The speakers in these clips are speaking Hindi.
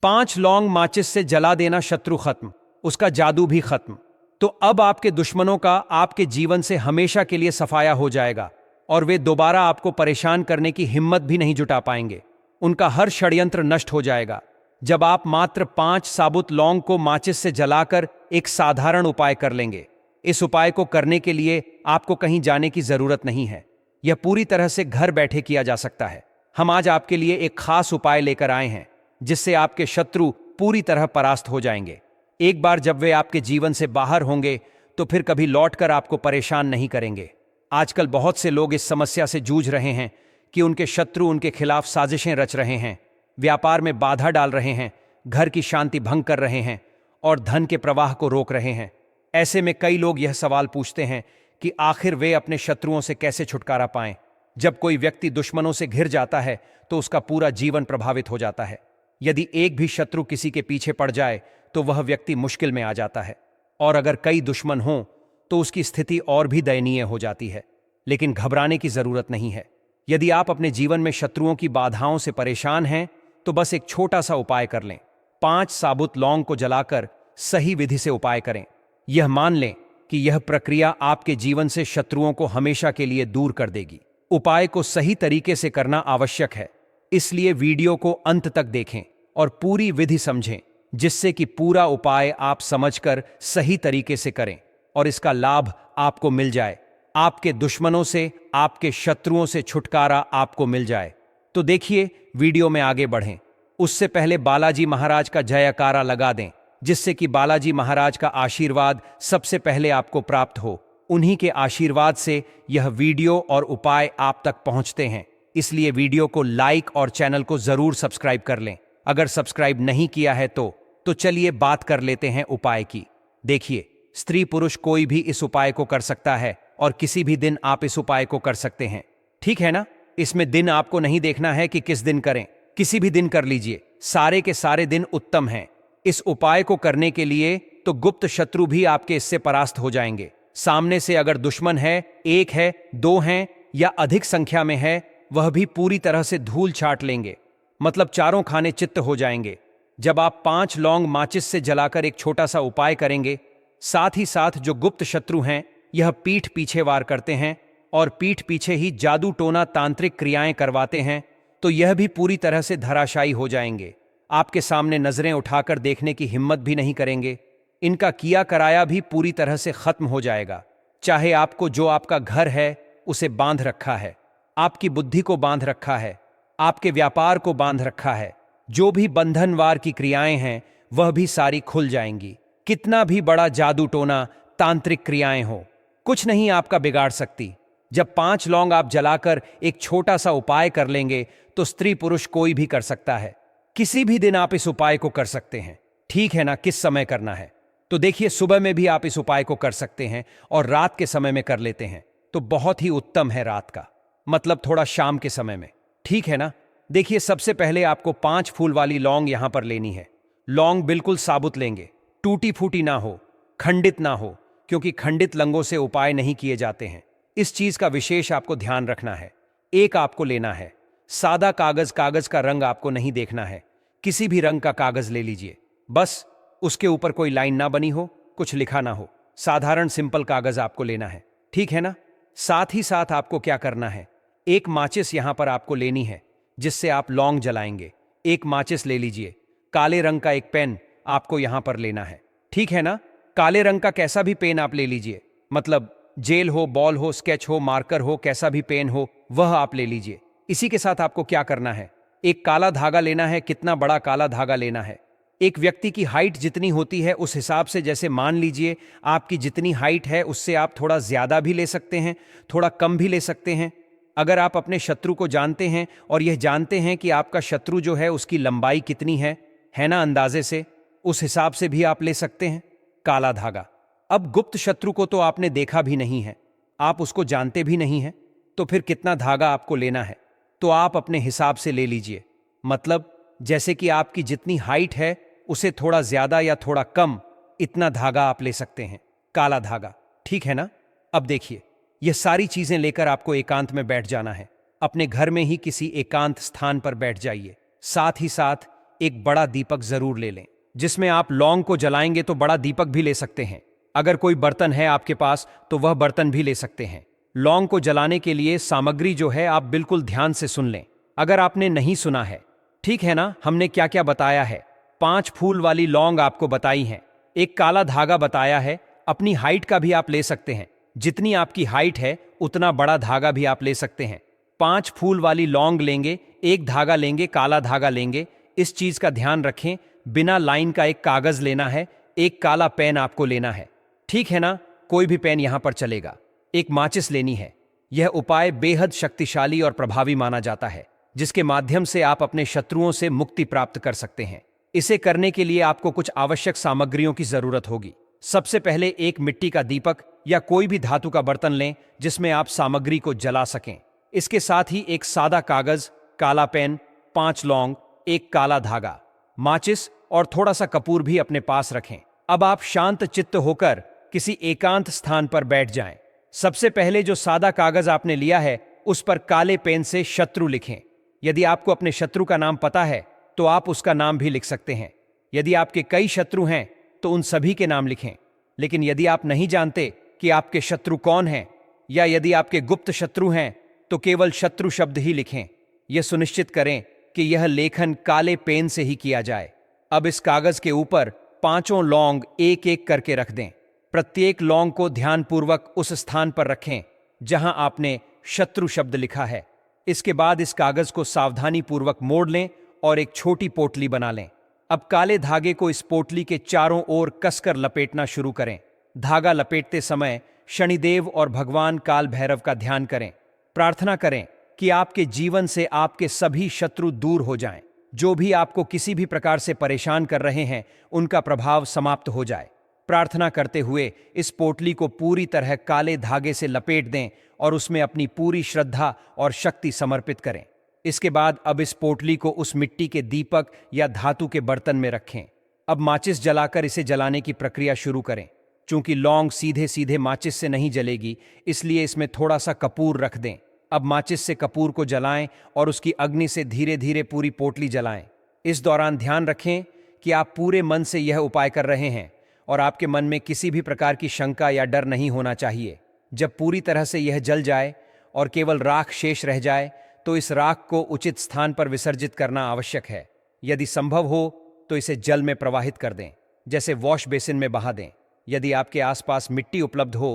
5 लौंग माचिस से जला देना, शत्रु खत्म, उसका जादू भी खत्म। तो अब आपके दुश्मनों का आपके जीवन से हमेशा के लिए सफाया हो जाएगा और वे दोबारा आपको परेशान करने की हिम्मत भी नहीं जुटा पाएंगे। उनका हर षड्यंत्र नष्ट हो जाएगा जब आप मात्र 5 साबुत लौंग को माचिस से जलाकर एक साधारण उपाय कर लेंगे। इस उपाय को करने के लिए आपको कहीं जाने की जरूरत नहीं है। यह पूरी तरह से घर बैठे किया जा सकता है। हम आज आपके लिए एक खास उपाय लेकर आए हैं जिससे आपके शत्रु पूरी तरह परास्त हो जाएंगे। एक बार जब वे आपके जीवन से बाहर होंगे तो फिर कभी लौटकर आपको परेशान नहीं करेंगे। आजकल बहुत से लोग इस समस्या से जूझ रहे हैं कि उनके शत्रु उनके खिलाफ साजिशें रच रहे हैं, व्यापार में बाधा डाल रहे हैं, घर की शांति भंग कर रहे हैं और धन के प्रवाह को रोक रहे हैं। ऐसे में कई लोग यह सवाल पूछते हैं कि आखिर वे अपने शत्रुओं से कैसे छुटकारा पाएं। जब कोई व्यक्ति दुश्मनों से घिर जाता है तो उसका पूरा जीवन प्रभावित हो जाता है। यदि एक भी शत्रु किसी के पीछे पड़ जाए तो वह व्यक्ति मुश्किल में आ जाता है, और अगर कई दुश्मन हों तो उसकी स्थिति और भी दयनीय हो जाती है। लेकिन घबराने की जरूरत नहीं है। यदि आप अपने जीवन में शत्रुओं की बाधाओं से परेशान हैं तो बस एक छोटा सा उपाय कर लें। 5 साबुत लौंग को जलाकर सही विधि से उपाय करें। यह मान लें कि यह प्रक्रिया आपके जीवन से शत्रुओं को हमेशा के लिए दूर कर देगी। उपाय को सही तरीके से करना आवश्यक है, इसलिए वीडियो को अंत तक देखें और पूरी विधि समझें, जिससे कि पूरा उपाय आप समझकर सही तरीके से करें और इसका लाभ आपको मिल जाए। आपके दुश्मनों से, आपके शत्रुओं से छुटकारा आपको मिल जाए। तो देखिए, वीडियो में आगे बढ़ें उससे पहले बालाजी महाराज का जयकारा लगा दें, जिससे कि बालाजी महाराज का आशीर्वाद सबसे पहले आपको प्राप्त हो। उन्हीं के आशीर्वाद से यह वीडियो और उपाय आप तक पहुंचते हैं, इसलिए वीडियो को लाइक और चैनल को जरूर सब्सक्राइब कर लें। अगर सब्सक्राइब नहीं किया है तो चलिए बात कर लेते हैं उपाय की। देखिए, स्त्री पुरुष कोई भी इस उपाय को कर सकता है और किसी भी दिन आप इस उपाय को कर सकते हैं, ठीक है ना। इसमें दिन आपको नहीं देखना है कि किस दिन करें, किसी भी दिन कर लीजिए, सारे के सारे दिन उत्तम हैं। इस उपाय को करने के लिए तो गुप्त शत्रु भी आपके इससे परास्त हो जाएंगे। सामने से अगर दुश्मन है, 1 है, 2 हैं या अधिक संख्या में है, वह भी पूरी तरह से धूल छाट लेंगे, मतलब चारों खाने चित्त हो जाएंगे। जब आप 5 लौंग माचिस से जलाकर एक छोटा सा उपाय करेंगे, साथ ही साथ जो गुप्त शत्रु हैं यह पीठ पीछे वार करते हैं और पीठ पीछे ही जादू टोना तांत्रिक क्रियाएं करवाते हैं, तो यह भी पूरी तरह से धराशायी हो जाएंगे। आपके सामने नजरें उठाकर देखने की हिम्मत भी नहीं करेंगे। इनका किया कराया भी पूरी तरह से खत्म हो जाएगा। चाहे आपको जो आपका घर है उसे बांध रखा है, आपकी बुद्धि को बांध रखा है, आपके व्यापार को बांध रखा है, जो भी बंधनवार की क्रियाएं हैं वह भी सारी खुल जाएंगी। कितना भी बड़ा जादू टोना तांत्रिक क्रियाएं हो, कुछ नहीं आपका बिगाड़ सकती। जब 5 लौंग आप जलाकर एक छोटा सा उपाय कर लेंगे तो स्त्री पुरुष कोई भी कर सकता है। किसी भी दिन आप इस उपाय को कर सकते हैं, ठीक है ना। किस समय करना है तो देखिए, सुबह में भी आप इस उपाय को कर सकते हैं और रात के समय में कर लेते हैं तो बहुत ही उत्तम है। रात का मतलब थोड़ा शाम के समय में, ठीक है ना। देखिए, सबसे पहले आपको 5 फूल वाली लौंग यहां पर लेनी है। लौंग बिल्कुल साबुत लेंगे, टूटी फूटी ना हो, खंडित ना हो, क्योंकि खंडित लंगों से उपाय नहीं किए जाते हैं। इस चीज का विशेष आपको ध्यान रखना है। एक आपको लेना है सादा कागज। कागज का रंग आपको नहीं देखना है, किसी भी रंग का कागज ले लीजिए, बस उसके ऊपर कोई लाइन ना बनी हो, कुछ लिखा ना हो, साधारण सिंपल कागज आपको लेना है, ठीक है ना। साथ ही साथ आपको क्या करना है, एक माचिस यहां पर आपको लेनी है जिससे आप लौंग जलाएंगे। एक माचिस ले लीजिए। काले रंग का एक पेन आपको यहां पर लेना है, ठीक है ना। काले रंग का कैसा भी पेन आप ले लीजिए, मतलब जेल हो, बॉल हो, स्केच हो, मार्कर हो, कैसा भी पेन हो वह आप ले लीजिए। इसी के साथ आपको क्या करना है, एक काला धागा लेना है। कितना बड़ा काला धागा लेना है, एक व्यक्ति की हाइट जितनी होती है उस हिसाब से, जैसे मान लीजिए आपकी जितनी हाइट है उससे आप थोड़ा ज्यादा भी ले सकते हैं, थोड़ा कम भी ले सकते हैं। अगर आप अपने शत्रु को जानते हैं और यह जानते हैं कि आपका शत्रु जो है उसकी लंबाई कितनी है ना, अंदाजे से उस हिसाब से भी आप ले सकते हैं काला धागा। अब गुप्त शत्रु को तो आपने देखा भी नहीं है, आप उसको जानते भी नहीं हैं, तो फिर कितना धागा आपको लेना है तो आप अपने हिसाब से ले लीजिए। मतलब जैसे कि आपकी जितनी हाइट है उसे थोड़ा ज्यादा या थोड़ा कम, इतना धागा आप ले सकते हैं, काला धागा, ठीक है ना। अब देखिए, यह सारी चीजें लेकर आपको एकांत में बैठ जाना है। अपने घर में ही किसी एकांत स्थान पर बैठ जाइए। साथ ही साथ एक बड़ा दीपक जरूर ले लें, जिसमें आप लौंग को जलाएंगे तो बड़ा दीपक भी ले सकते हैं। अगर कोई बर्तन है आपके पास तो वह बर्तन भी ले सकते हैं। लौंग को जलाने के लिए सामग्री जो है आप बिल्कुल ध्यान से सुन लें, अगर आपने नहीं सुना है। ठीक है ना, हमने क्या क्या बताया है। 5 फूल वाली लौंग आपको बताई हैं, एक काला धागा बताया है, अपनी हाइट का भी आप ले सकते हैं, जितनी आपकी हाइट है उतना बड़ा धागा भी आप ले सकते हैं। 5 फूल वाली लौंग लेंगे, एक धागा लेंगे, काला धागा लेंगे। इस चीज का ध्यान रखें, बिना लाइन का एक कागज लेना है, एक काला पेन आपको लेना है। ठीक है ना, कोई भी पेन यहां पर चलेगा। एक माचिस लेनी है। यह उपाय बेहद शक्तिशाली और प्रभावी माना जाता है, जिसके माध्यम से आप अपने शत्रुओं से मुक्ति प्राप्त कर सकते हैं। इसे करने के लिए आपको कुछ आवश्यक सामग्रियों की जरूरत होगी। सबसे पहले एक मिट्टी का दीपक या कोई भी धातु का बर्तन लें जिसमें आप सामग्री को जला सकें। इसके साथ ही एक सादा कागज, काला पेन, 5 लौंग, एक काला धागा, माचिस और थोड़ा सा कपूर भी अपने पास रखें। अब आप शांत चित्त होकर किसी एकांत स्थान पर बैठ जाएं। सबसे पहले जो सादा कागज आपने लिया है उस पर काले पेन से शत्रु लिखें। यदि आपको अपने शत्रु का नाम पता है तो आप उसका नाम भी लिख सकते हैं। यदि आपके कई शत्रु हैं तो उन सभी के नाम लिखें। लेकिन यदि आप नहीं जानते कि आपके शत्रु कौन हैं, या यदि आपके गुप्त शत्रु हैं, तो केवल शत्रु शब्द ही लिखें। यह सुनिश्चित करें कि यह लेखन काले पेन से ही किया जाए। अब इस कागज के ऊपर 5 लौंग एक एक करके रख दें। प्रत्येक लौंग को ध्यानपूर्वक उस स्थान पर रखें जहां आपने शत्रु शब्द लिखा है। इसके बाद इस कागज को सावधानी पूर्वक मोड़ लें और एक छोटी पोटली बना लें। अब काले धागे को इस पोटली के चारों ओर कसकर लपेटना शुरू करें। धागा लपेटते समय शनिदेव और भगवान काल भैरव का ध्यान करें। प्रार्थना करें कि आपके जीवन से आपके सभी शत्रु दूर हो जाएं। जो भी आपको किसी भी प्रकार से परेशान कर रहे हैं उनका प्रभाव समाप्त हो जाए। प्रार्थना करते हुए इस पोटली को पूरी तरह काले धागे से लपेट दें और उसमें अपनी पूरी श्रद्धा और शक्ति समर्पित करें। इसके बाद अब इस पोटली को उस मिट्टी के दीपक या धातु के बर्तन में रखें। अब माचिस जलाकर इसे जलाने की प्रक्रिया शुरू करें। चूंकि लौंग सीधे सीधे माचिस से नहीं जलेगी, इसलिए इसमें थोड़ा सा कपूर रख दें। अब माचिस से कपूर को जलाएं और उसकी अग्नि से धीरे धीरे पूरी पोटली जलाएं। इस दौरान ध्यान रखें कि आप पूरे मन से यह उपाय कर रहे हैं और आपके मन में किसी भी प्रकार की शंका या डर नहीं होना चाहिए। जब पूरी तरह से यह जल जाए और केवल राख शेष रह जाए तो इस राख को उचित स्थान पर विसर्जित करना आवश्यक है। यदि संभव हो तो इसे जल में प्रवाहित कर दें, जैसे वॉश बेसिन में बहा दें। यदि आपके आसपास मिट्टी उपलब्ध हो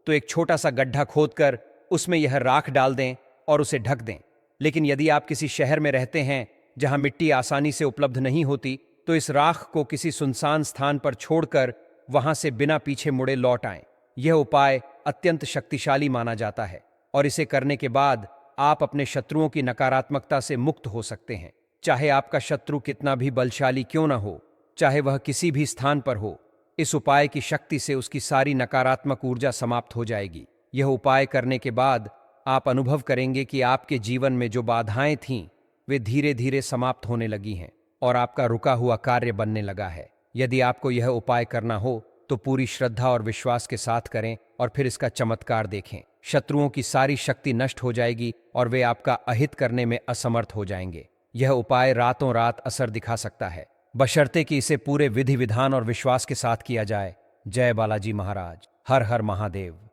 तो एक छोटा सा गड्ढा खोदकर उसमें यह राख डाल दें और उसे ढक दें। लेकिन यदि आप किसी शहर में रहते हैं जहां मिट्टी आसानी से उपलब्ध नहीं होती, तो इस राख को किसी सुनसान स्थान पर छोड़कर वहां से बिना पीछे मुड़े लौट आएं। यह उपाय अत्यंत शक्तिशाली माना जाता है और इसे करने के बाद आप अपने शत्रुओं की नकारात्मकता से मुक्त हो सकते हैं। चाहे आपका शत्रु कितना भी बलशाली क्यों न हो, चाहे वह किसी भी स्थान पर हो, इस उपाय की शक्ति से उसकी सारी नकारात्मक ऊर्जा समाप्त हो जाएगी। यह उपाय करने के बाद आप अनुभव करेंगे कि आपके जीवन में जो बाधाएं थीं वे धीरे धीरे समाप्त होने लगी हैं और आपका रुका हुआ कार्य बनने लगा है। यदि आपको यह उपाय करना हो तो पूरी श्रद्धा और विश्वास के साथ करें और फिर इसका चमत्कार देखें। शत्रुओं की सारी शक्ति नष्ट हो जाएगी और वे आपका अहित करने में असमर्थ हो जाएंगे। यह उपाय रातों रात असर दिखा सकता है, बशर्ते कि इसे पूरे विधि विधान और विश्वास के साथ किया जाए। जय बालाजी महाराज। हर हर महादेव।